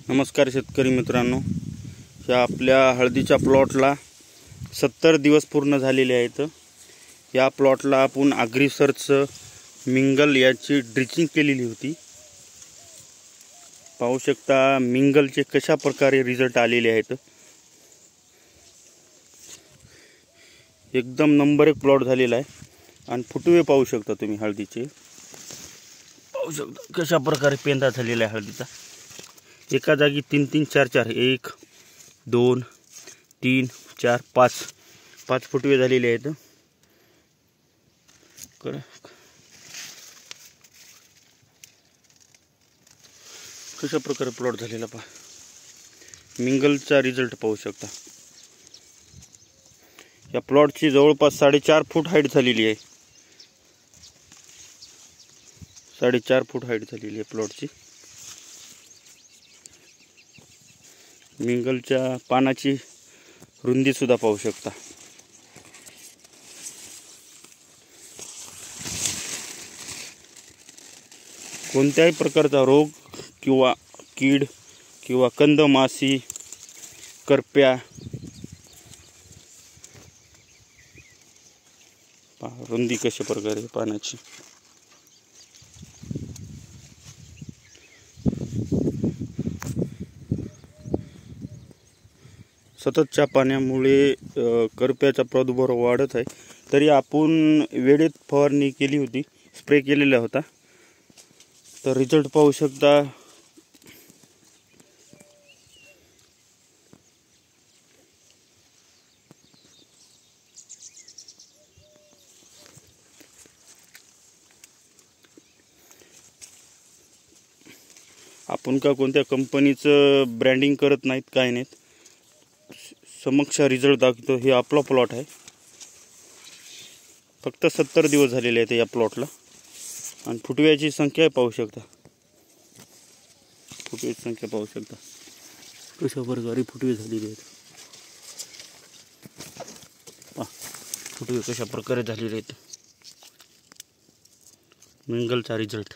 नमस्कार शेतकरी मित्रांनो, या आपल्या हळदीच्या प्लॉटला 70 दिवस पूर्ण झालेले आहेत। या प्लॉटला आपण ॲग्रीसर्च मिंगल याची ड्रिचिंग केलेली होती। पाहू शकता मिंगलचे कशा प्रकारे रिझल्ट आलेले आहेत। एकदम नंबर 1 प्लॉट झालेला आहे आणि फुटवे पाहू शकता तुम्ही हळदीचे। पाहू शकता कशा प्रकारे पेंदा झालेला आहे हळदीचा। एका जागी 3-3 4-4 1 2 3 4 5 फुटवे झालेले आहेत। कशा प्रकारे प्लॉट झालेला पहा। मिंगलचा रिझल्ट पाहू शकता। या प्लॉटची जवळपास 4.5 फूट हाईट झालेली आहे। 4.5 फूट हाईट झालेली आहे प्लॉटची। मिंगलच्या पानाची रुंदी सुद्धा पाहू शकता। कोणत्याही प्रकारचा रोग किंवा कीड किंवा कंद माशी करप्या पहा रुंदी कशा प्रकारे पानाची। सततच्या पाण्यामुळे करप्याचा प्रादुर्भाव वाढत आहे। तरी आपण वेळेत फवारणी केली होती, स्प्रे केलेला होता, तर रिझल्ट पाहू शकता। आपण का कोणत्या कंपनीचं ब्रँडिंग करत नाहीत, काय नाहीत, समक्ष रिझल्ट दाखवतो। हे आपला प्लॉट आहे। फक्त 70 दिवस झालेले आहेत या प्लॉटला आणि फुटव्याची संख्या पाहू शकता। फुटव्याची संख्या पाहू शकता कशा प्रकारे फुटवे झालेले आहेत। फुटवे कशा प्रकारे झालेले आहेत। मिंगलचा रिझल्ट